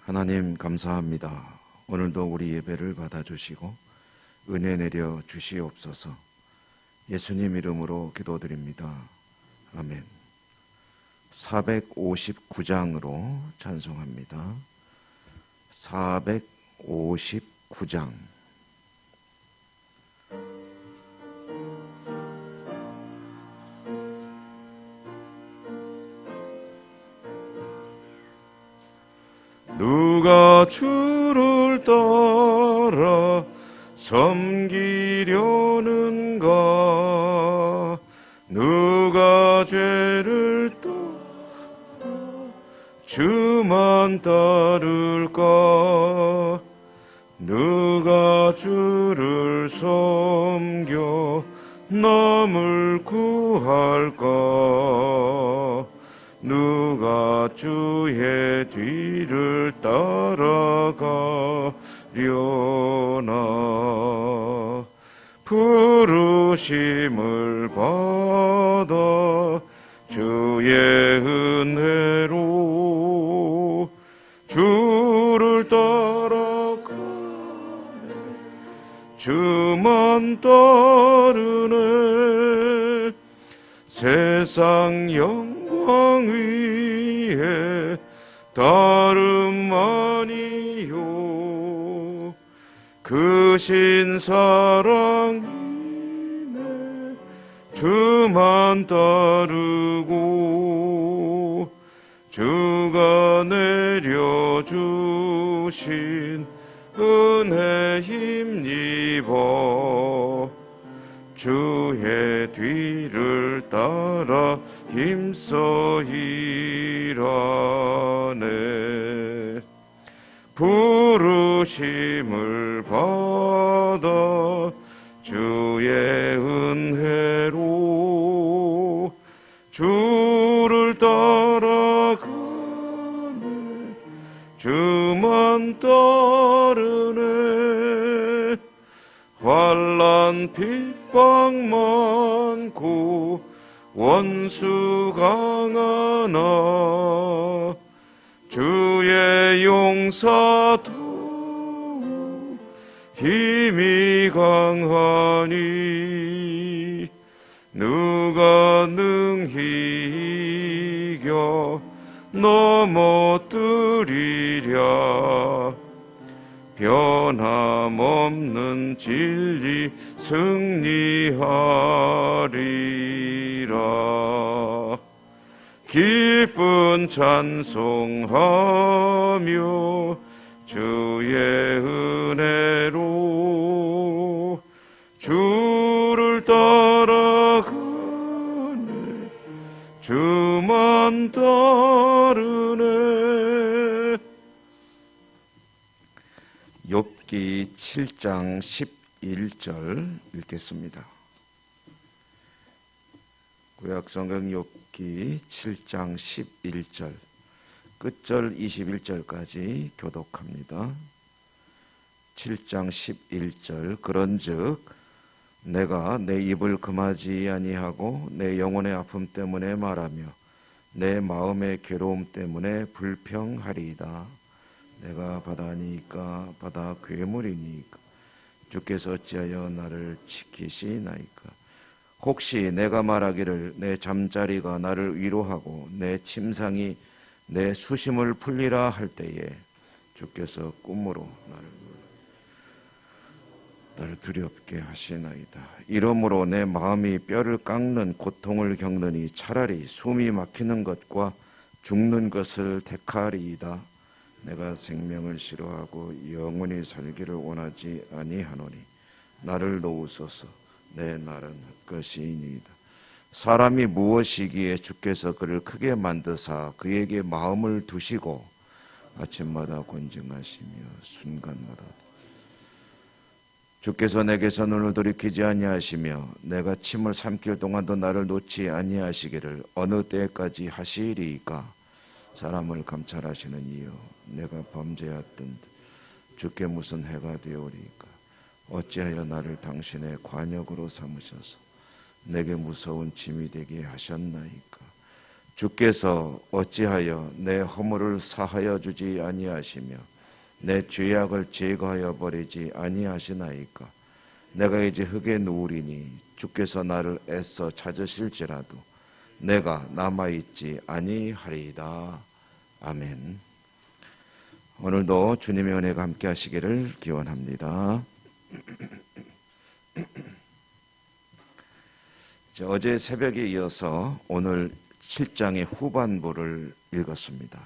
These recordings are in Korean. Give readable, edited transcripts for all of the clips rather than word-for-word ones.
하나님 감사합니다. 오늘도 우리 예배를 받아주시고 은혜 내려 주시옵소서. 예수님 이름으로 기도드립니다. 아멘. 459장으로 찬송합니다. 459장. 누가 주를 따라 섬기려는가? 누가 죄를 따라 주만 따를까? 누가 주를 섬겨 남을 구할까? 누가 주의 뒤를 따라가려나? 부르심을 받아 주의 은혜로 주를 따라가네. 주만 따르네. 세상 영광 위에 다름 아니요. 그 신사랑이네. 주만 따르고 주가 내려주신 은혜 힘입어 주의 뒤를 따라 힘써 일하네. 부르심을 받아 주의 은혜로 주를 따라가네. 주만 따르네. 환난 핍박 많고 원수 강하나 주의 용사도 힘이 강하니 누가 능히 이겨 넘어뜨리랴. 변함없는 진리 승리하리라. 기쁜 찬송하며 주의 은혜로 주를 따라가네. 주만 따르네. 욥기 7장 11절 읽겠습니다. 구약성경 욥기 7장 11절 끝절 21절까지 교독합니다. 7장 11절 그런즉 내가 내 입을 금하지 아니하고 내 영혼의 아픔 때문에 말하며 내 마음의 괴로움 때문에 불평하리이다. 내가 바다니까 바다 괴물이니까 주께서 어찌하여 나를 지키시나이까? 혹시 내가 말하기를 내 잠자리가 나를 위로하고 내 침상이 내 수심을 풀리라 할 때에 주께서 꿈으로 나를 두렵게 하시나이다. 이러므로 내 마음이 뼈를 깎는 고통을 겪느니 차라리 숨이 막히는 것과 죽는 것을 택하리이다. 내가 생명을 싫어하고 영원히 살기를 원하지 아니하노니 나를 놓으소서. 내 날은 헛것이니이다. 사람이 무엇이기에 주께서 그를 크게 만드사 그에게 마음을 두시고 아침마다 권징하시며 순간마다 주께서 내게서 눈을 돌이키지 아니하시며 내가 침을 삼킬 동안도 나를 놓지 아니하시기를 어느 때까지 하시리이까? 사람을 감찰하시는 이여 내가 범죄하던 주께 무슨 해가 되오리이까? 어찌하여 나를 당신의 관역으로 삼으셔서 내게 무서운 짐이 되게 하셨나이까? 주께서 어찌하여 내 허물을 사하여 주지 아니하시며 내 죄악을 제거하여 버리지 아니하시나이까. 내가 이제 흙에 누우리니 주께서 나를 애써 찾으실지라도 내가 남아있지 아니하리이다. 아멘. 오늘도 주님의 은혜가 함께 하시기를 기원합니다. 어제 새벽에 이어서 오늘 7장의 후반부를 읽었습니다.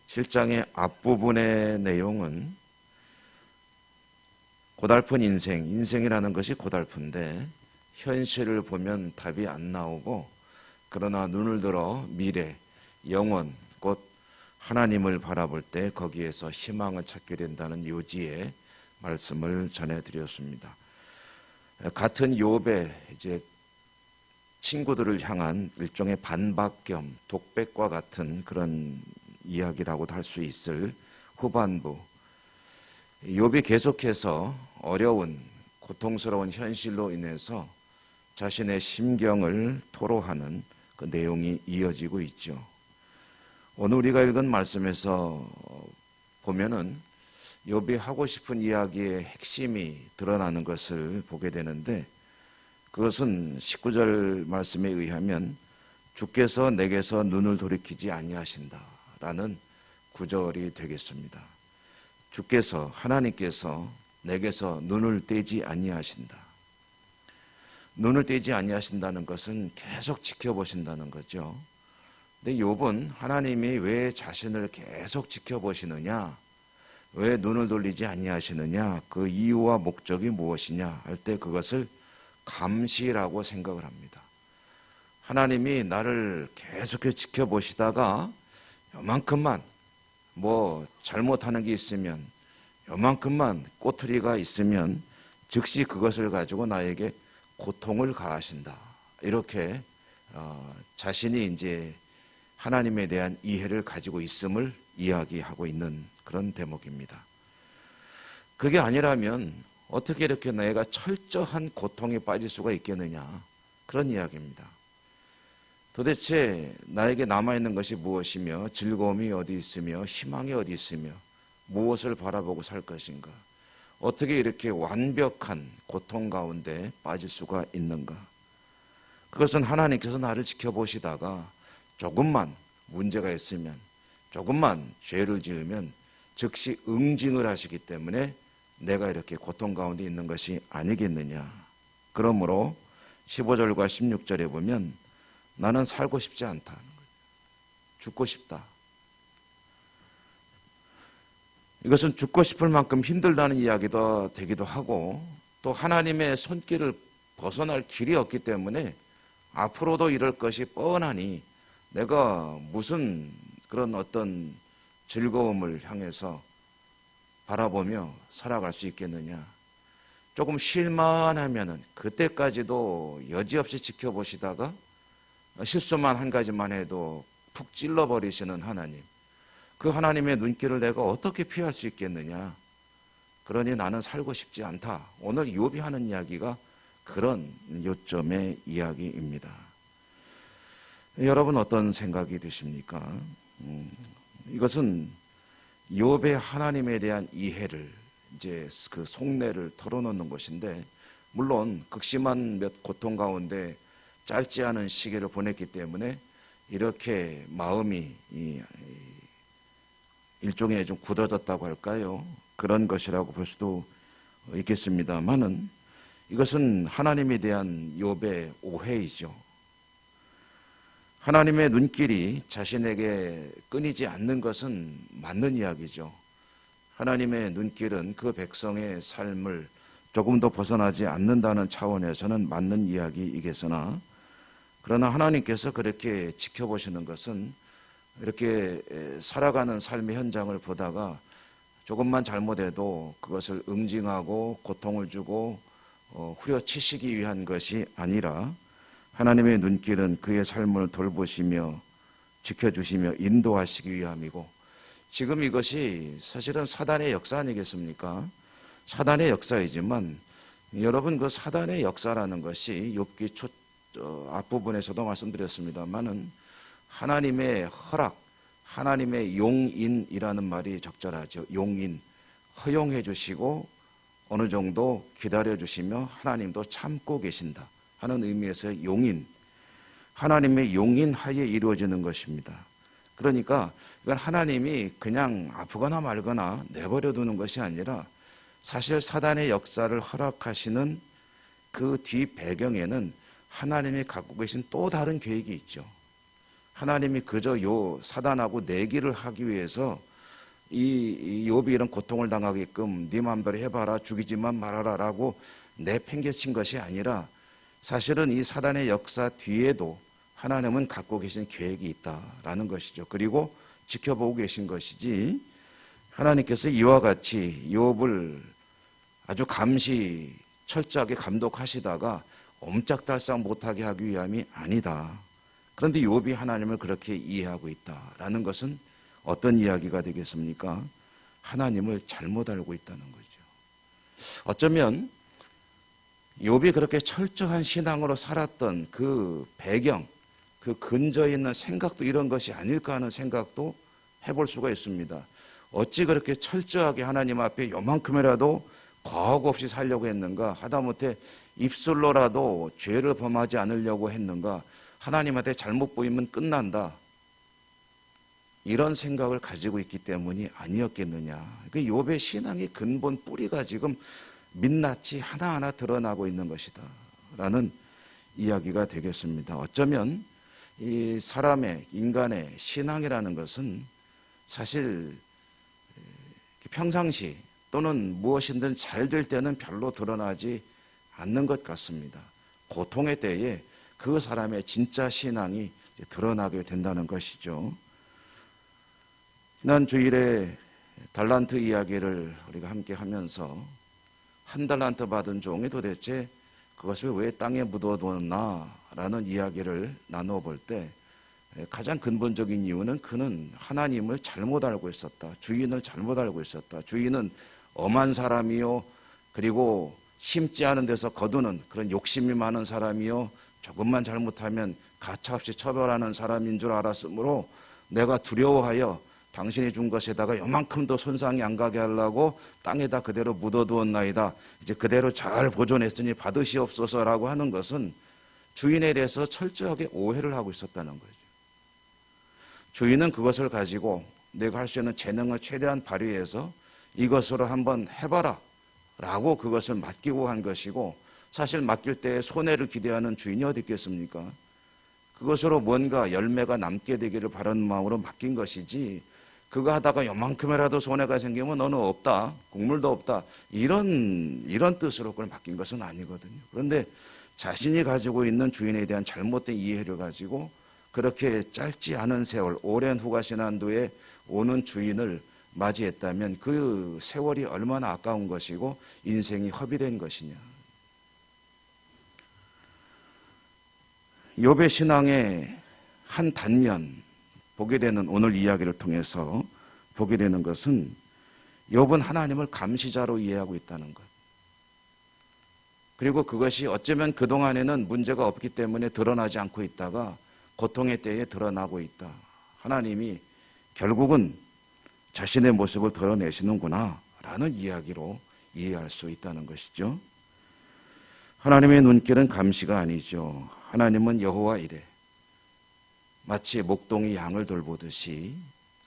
7장의 앞부분의 내용은 고달픈 인생이라는 것이 고달픈데 현실을 보면 답이 안 나오고, 그러나 눈을 들어 미래, 영원, 곧 하나님을 바라볼 때 거기에서 희망을 찾게 된다는 요지의 말씀을 전해드렸습니다. 같은 욥의 이제 친구들을 향한 일종의 반박 겸 독백과 같은 그런 이야기라고도 할 수 있을 후반부, 욥이 계속해서 어려운 고통스러운 현실로 인해서 자신의 심경을 토로하는 그 내용이 이어지고 있죠. 오늘 우리가 읽은 말씀에서 보면은 욥이 하고 싶은 이야기의 핵심이 드러나는 것을 보게 되는데, 그것은 19절 말씀에 의하면 주께서 내게서 눈을 돌이키지 아니하신다라는 구절이 되겠습니다. 주께서, 하나님께서 내게서 눈을 떼지 아니하신다. 눈을 떼지 아니하신다는 것은 계속 지켜보신다는 거죠. 근데 욥은 하나님이 왜 자신을 계속 지켜보시느냐, 왜 눈을 돌리지 아니하시느냐, 그 이유와 목적이 무엇이냐 할 때 그것을 감시라고 생각을 합니다. 하나님이 나를 계속해서 지켜보시다가 요만큼만 잘못하는 게 있으면, 요만큼만 꼬투리가 있으면 즉시 그것을 가지고 나에게 고통을 가하신다. 이렇게 자신이 이제 하나님에 대한 이해를 가지고 있음을 이야기하고 있는 그런 대목입니다. 그게 아니라면 어떻게 이렇게 내가 철저한 고통에 빠질 수가 있겠느냐, 그런 이야기입니다. 도대체 나에게 남아있는 것이 무엇이며 즐거움이 어디 있으며 희망이 어디 있으며 무엇을 바라보고 살 것인가, 어떻게 이렇게 완벽한 고통 가운데 빠질 수가 있는가. 그것은 하나님께서 나를 지켜보시다가 조금만 문제가 있으면, 조금만 죄를 지으면 즉시 응징을 하시기 때문에 내가 이렇게 고통 가운데 있는 것이 아니겠느냐. 그러므로 15절과 16절에 보면 나는 살고 싶지 않다, 죽고 싶다. 이것은 죽고 싶을 만큼 힘들다는 이야기도 되기도 하고, 또 하나님의 손길을 벗어날 길이 없기 때문에 앞으로도 이럴 것이 뻔하니 내가 무슨 그런 어떤 즐거움을 향해서 바라보며 살아갈 수 있겠느냐. 조금 쉴만 하면은 그때까지도 여지없이 지켜보시다가 실수만 한 가지만 해도 푹 찔러버리시는 하나님, 그 하나님의 눈길을 내가 어떻게 피할 수 있겠느냐. 그러니 나는 살고 싶지 않다. 오늘 욥이 하는 이야기가 그런 요점의 이야기입니다. 여러분 어떤 생각이 드십니까? 이것은 욥의 하나님에 대한 이해를, 이제 그 속내를 털어놓는 것인데, 물론 극심한 몇 고통 가운데 짧지 않은 시기를 보냈기 때문에 이렇게 마음이 일종의 좀 굳어졌다고 할까요? 그런 것이라고 볼 수도 있겠습니다만은 이것은 하나님에 대한 욥의 오해이죠. 하나님의 눈길이 자신에게 끊이지 않는 것은 맞는 이야기죠. 하나님의 눈길은 그 백성의 삶을 조금 더 벗어나지 않는다는 차원에서는 맞는 이야기이겠으나, 그러나 하나님께서 그렇게 지켜보시는 것은 이렇게 살아가는 삶의 현장을 보다가 조금만 잘못해도 그것을 응징하고 고통을 주고 후려치시기 위한 것이 아니라, 하나님의 눈길은 그의 삶을 돌보시며 지켜주시며 인도하시기 위함이고, 지금 이것이 사실은 사단의 역사 아니겠습니까? 사단의 역사이지만 여러분, 그 사단의 역사라는 것이 욥기 앞부분에서도 말씀드렸습니다만은 하나님의 허락, 하나님의 용인이라는 말이 적절하죠. 용인, 허용해 주시고 어느 정도 기다려 주시며 하나님도 참고 계신다 하는 의미에서 용인, 하나님의 용인 하에 이루어지는 것입니다. 그러니까 이건 하나님이 그냥 아프거나 말거나 내버려 두는 것이 아니라 사실 사단의 역사를 허락하시는 그 뒤 배경에는 하나님이 갖고 계신 또 다른 계획이 있죠. 하나님이 그저 요 사단하고 내기를 하기 위해서 이 욥이 이런 고통을 당하게끔 네 마음대로 해봐라, 죽이지만 말아라 라고 내팽개친 것이 아니라 사실은 이 사단의 역사 뒤에도 하나님은 갖고 계신 계획이 있다라는 것이죠. 그리고 지켜보고 계신 것이지, 하나님께서 이와 같이 욥을 아주 감시 철저하게 감독하시다가 옴짝달싹 못하게 하기 위함이 아니다. 그런데 욥이 하나님을 그렇게 이해하고 있다라는 것은 어떤 이야기가 되겠습니까? 하나님을 잘못 알고 있다는 거죠. 어쩌면 욥이 그렇게 철저한 신앙으로 살았던 그 배경, 그 근저에 있는 생각도 이런 것이 아닐까 하는 생각도 해볼 수가 있습니다. 어찌 그렇게 철저하게 하나님 앞에 요만큼이라도 과업 없이 살려고 했는가? 하다못해 입술로라도 죄를 범하지 않으려고 했는가? 하나님한테 잘못 보이면 끝난다, 이런 생각을 가지고 있기 때문이 아니었겠느냐. 그 욥의 신앙의 근본 뿌리가 지금 민낯이 하나하나 드러나고 있는 것이다 라는 이야기가 되겠습니다. 어쩌면 이 사람의, 인간의 신앙이라는 것은 사실 평상시 또는 무엇이든 잘 될 때는 별로 드러나지 않는 것 같습니다. 고통의 때에 그 사람의 진짜 신앙이 드러나게 된다는 것이죠. 지난 주일에 달란트 이야기를 우리가 함께 하면서 한 달란트 받은 종이 도대체 그것을 왜 땅에 묻어두었나 라는 이야기를 나누어 볼 때 가장 근본적인 이유는 그는 하나님을 잘못 알고 있었다. 주인을 잘못 알고 있었다. 주인은 엄한 사람이요, 그리고 심지 않은 데서 거두는 그런 욕심이 많은 사람이요, 조금만 잘못하면 가차없이 처벌하는 사람인 줄 알았으므로 내가 두려워하여 당신이 준 것에다가 요만큼도 손상이 안 가게 하려고 땅에다 그대로 묻어두었나이다. 이제 그대로 잘 보존했으니 받으시옵소서라고 하는 것은 주인에 대해서 철저하게 오해를 하고 있었다는 거죠. 주인은 그것을 가지고 내가 할 수 있는 재능을 최대한 발휘해서 이것으로 한번 해봐라 라고 그것을 맡기고 한 것이고, 사실 맡길 때 손해를 기대하는 주인이 어디 있겠습니까? 그것으로 뭔가 열매가 남게 되기를 바라는 마음으로 맡긴 것이지, 그거 하다가 요만큼이라도 손해가 생기면 너는 없다, 국물도 없다, 이런 뜻으로 그걸 맡긴 것은 아니거든요. 그런데 자신이 가지고 있는 주인에 대한 잘못된 이해를 가지고 그렇게 짧지 않은 세월, 오랜 후가신한도에 오는 주인을 맞이했다면 그 세월이 얼마나 아까운 것이고 인생이 허비된 것이냐. 욥의 신앙의 한 단면 보게 되는 오늘 이야기를 통해서 보게 되는 것은 욥은 하나님을 감시자로 이해하고 있다는 것. 그리고 그것이 어쩌면 그동안에는 문제가 없기 때문에 드러나지 않고 있다가 고통의 때에 드러나고 있다. 하나님이 결국은 자신의 모습을 드러내시는구나 라는 이야기로 이해할 수 있다는 것이죠. 하나님의 눈길은 감시가 아니죠. 하나님은 여호와 이레, 마치 목동이 양을 돌보듯이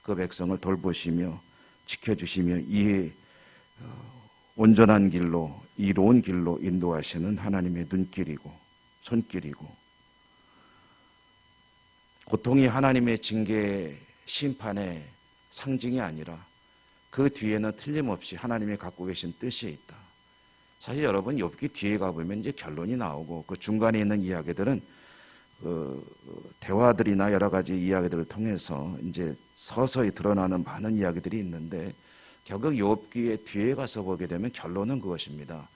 그 백성을 돌보시며 지켜주시며 이 온전한 길로, 이로운 길로 인도하시는 하나님의 눈길이고 손길이고, 고통이 하나님의 징계 심판의 상징이 아니라 그 뒤에는 틀림없이 하나님이 갖고 계신 뜻이 있다. 사실 여러분 욥기 뒤에 가보면 이제 결론이 나오고 그 중간에 있는 이야기들은 대화들이나 여러 가지 이야기들을 통해서 이제 서서히 드러나는 많은 이야기들이 있는데, 결국 욥기의 뒤에 가서 보게 되면 결론은 그것입니다.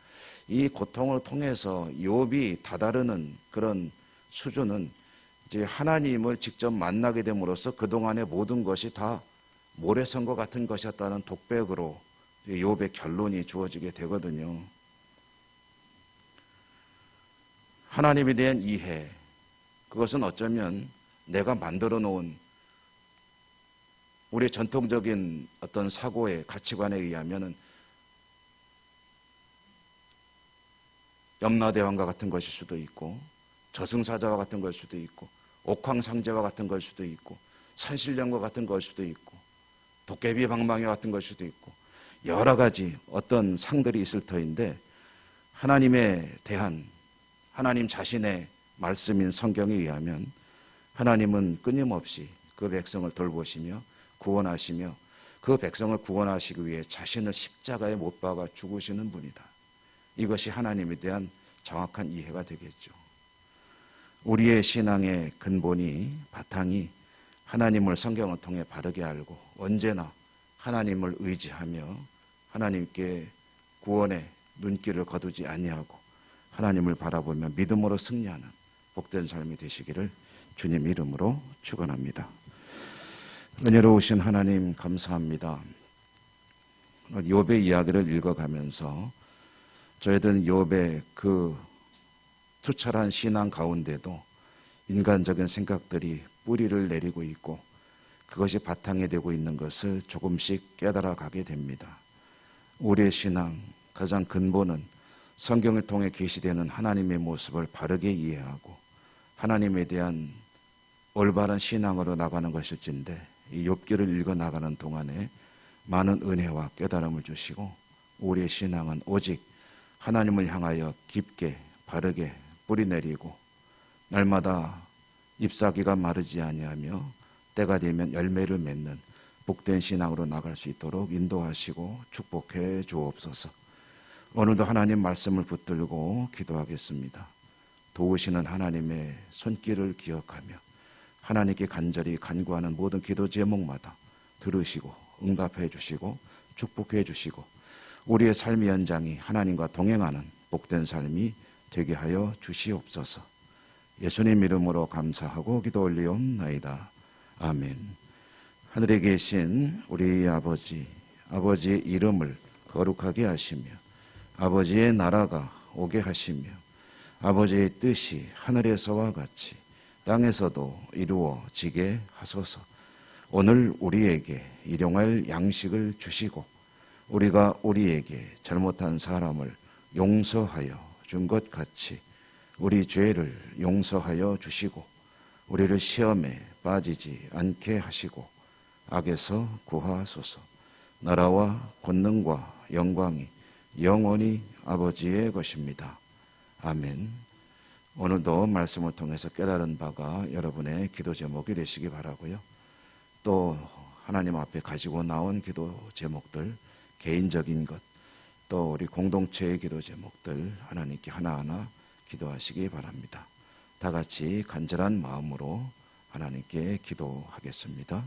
이 고통을 통해서 욥이 다다르는 그런 수준은 이제 하나님을 직접 만나게 됨으로써 그동안의 모든 것이 다 모래성과 같은 것이었다는 독백으로 욥의 결론이 주어지게 되거든요. 하나님에 대한 이해, 그것은 어쩌면 내가 만들어 놓은 우리의 전통적인 어떤 사고의 가치관에 의하면은 염라대왕과 같은 것일 수도 있고, 저승사자와 같은 걸 수도 있고, 옥황상제와 같은 걸 수도 있고, 산신령과 같은 걸 수도 있고, 도깨비 방망이 같은 걸 수도 있고, 여러 가지 어떤 상들이 있을 터인데, 하나님에 대한 하나님 자신의 말씀인 성경에 의하면 하나님은 끊임없이 그 백성을 돌보시며 구원하시며 그 백성을 구원하시기 위해 자신을 십자가에 못 박아 죽으시는 분이다. 이것이 하나님에 대한 정확한 이해가 되겠죠. 우리의 신앙의 근본이, 바탕이 하나님을 성경을 통해 바르게 알고 언제나 하나님을 의지하며 하나님께 구원의 눈길을 거두지 아니하고 하나님을 바라보며 믿음으로 승리하는 복된 삶이 되시기를 주님 이름으로 축원합니다. 은혜로우신 하나님 감사합니다. 욥의 이야기를 읽어가면서 저희들은 욥의 그 투철한 신앙 가운데도 인간적인 생각들이 뿌리를 내리고 있고 그것이 바탕이 되고 있는 것을 조금씩 깨달아가게 됩니다. 우리의 신앙 가장 근본은 성경을 통해 계시되는 하나님의 모습을 바르게 이해하고 하나님에 대한 올바른 신앙으로 나가는 것일진데, 이 욥기를 읽어 나가는 동안에 많은 은혜와 깨달음을 주시고 우리의 신앙은 오직 하나님을 향하여 깊게 바르게 뿌리내리고 날마다 잎사귀가 마르지 아니하며 때가 되면 열매를 맺는 복된 신앙으로 나갈 수 있도록 인도하시고 축복해 주옵소서. 오늘도 하나님 말씀을 붙들고 기도하겠습니다. 도우시는 하나님의 손길을 기억하며 하나님께 간절히 간구하는 모든 기도 제목마다 들으시고 응답해 주시고 축복해 주시고 우리의 삶의 연장이 하나님과 동행하는 복된 삶이 되게 하여 주시옵소서. 예수님 이름으로 감사하고 기도 올리옵나이다. 아멘. 하늘에 계신 우리 아버지, 아버지의 이름을 거룩하게 하시며 아버지의 나라가 오게 하시며 아버지의 뜻이 하늘에서와 같이 땅에서도 이루어지게 하소서. 오늘 우리에게 일용할 양식을 주시고 우리가 우리에게 잘못한 사람을 용서하여 준 것 같이 우리 죄를 용서하여 주시고 우리를 시험에 빠지지 않게 하시고 악에서 구하소서. 나라와 권능과 영광이 영원히 아버지의 것입니다. 아멘. 오늘도 말씀을 통해서 깨달은 바가 여러분의 기도 제목이 되시기 바라고요. 또 하나님 앞에 가지고 나온 기도 제목들, 개인적인 것, 또 우리 공동체의 기도 제목들 하나님께 하나하나 기도하시기 바랍니다. 다 같이 간절한 마음으로 하나님께 기도하겠습니다.